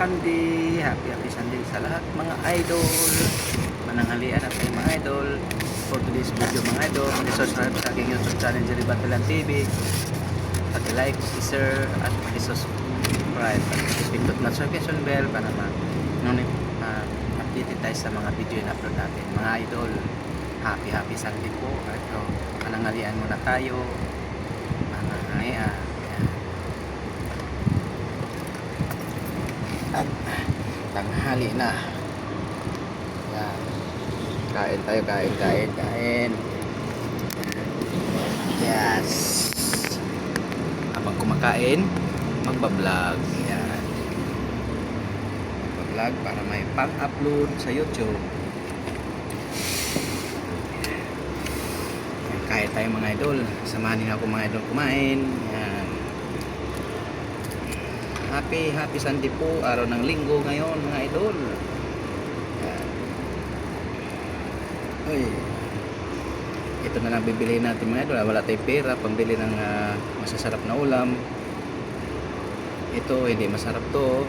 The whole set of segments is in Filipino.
Sunday. Happy Sunday sa lahat mga idol. Mananghalian at kayo mga idol. For today's video mga idol, mag-subscribe sa aking YouTube channel Jerry Batelan TV. Pag-like, share at mag-subscribe at pindot notification bell para updated tayo sa mga video na upload natin. Mga idol, happy Sunday po. Ito, mananghalian muna tayo. Mananghalian. At tanghali na. Yan. Kain tayo, kain. Yes. Habang kumakain, magbablog. Yan. Magbablog para may pang-upload sa YouTube. Yan. Kain tayo mga idol. Samahan niyo ako mga idol kumain. Yan. Happy Sunday po, araw ng linggo ngayon mga idol. Yan. Uy. Ito na lang bibili natin mga idol. Wala tayong pera pambili ng masasarap na ulam. Ito hindi masarap to.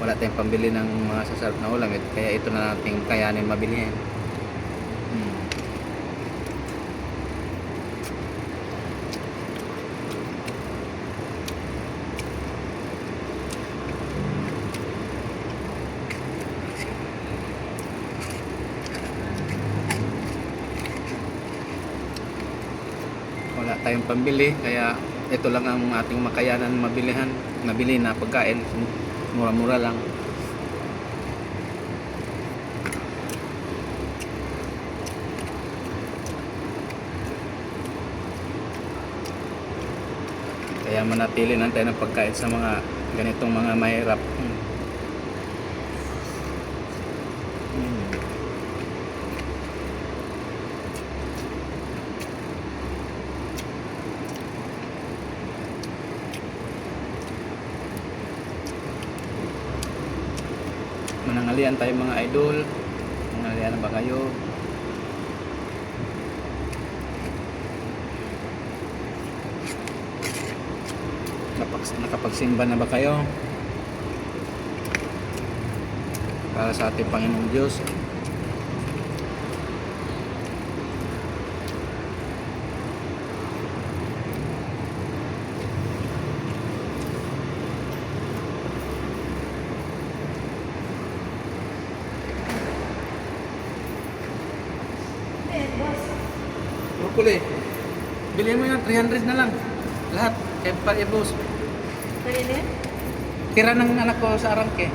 Wala tayong pambili ng masasarap na ulam. Kaya ito na natin kayanin mabilihin. Wala tayong pambili kaya ito lang ang ating makayanan mabili na pagkain, mura-mura lang. Kaya manatili lang tayo ng pagkain sa mga ganitong mga mahirap. Mananghalian tayo mga idol. Mananghalian na ba kayo? Nakapagsimba na ba kayo? Para sa ating Panginoong Diyos. Broccoli. Bilhin mo yan, 300 na lang. Lahat. Kaya pa boss. Bilhin? Tira ng anak ko sa arangke.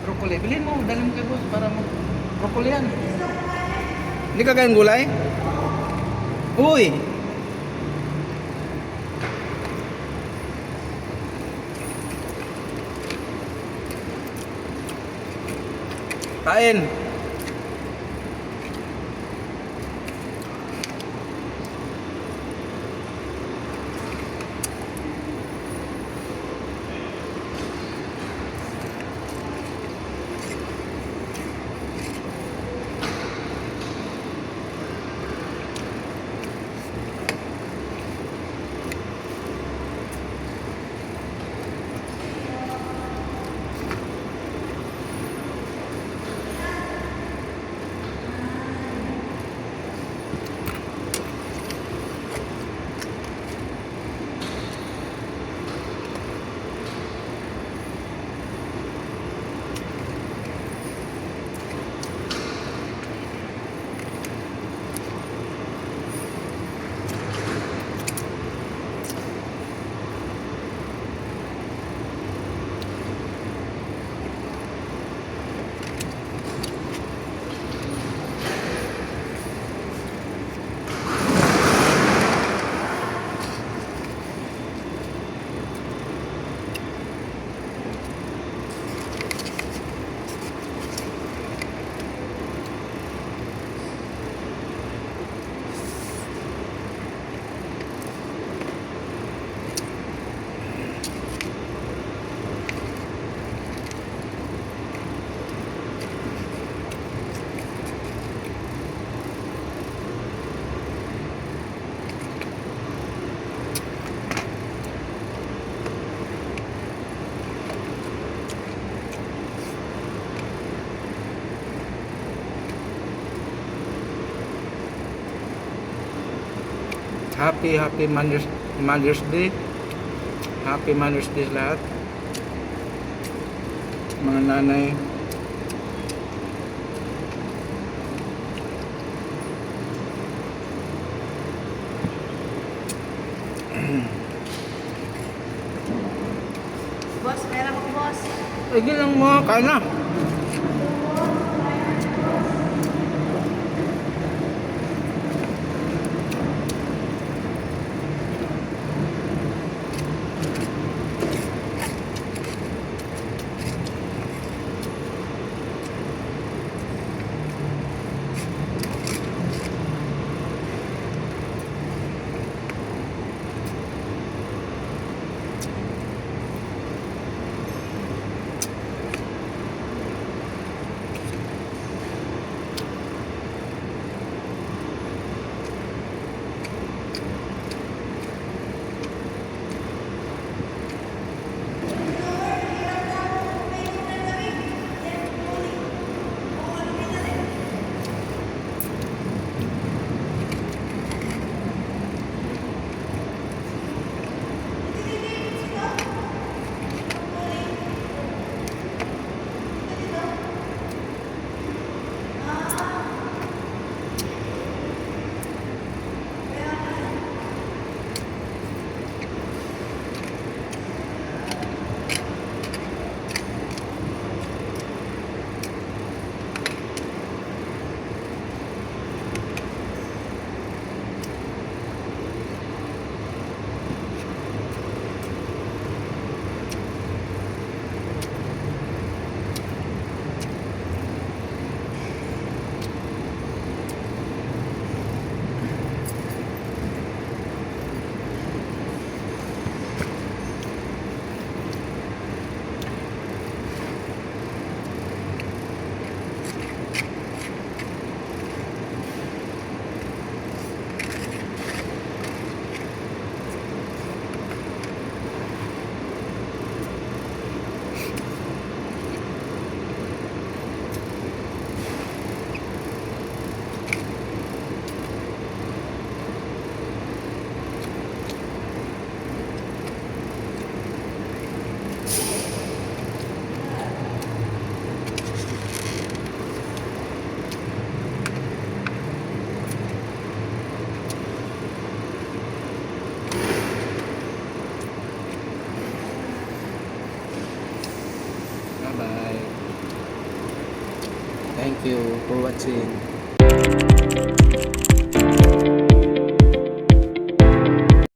Broccoli. Bilhin mo, dalhin mo kay boss para broccoli yan. Hindi ka kayang gulay? Uy! Kain! Happy Mother's Day. Happy Mother's Day sa lahat. Mga nanay. Boss, pera ko, boss. Sige lang mo, kain na. Bye-bye. Thank you for watching.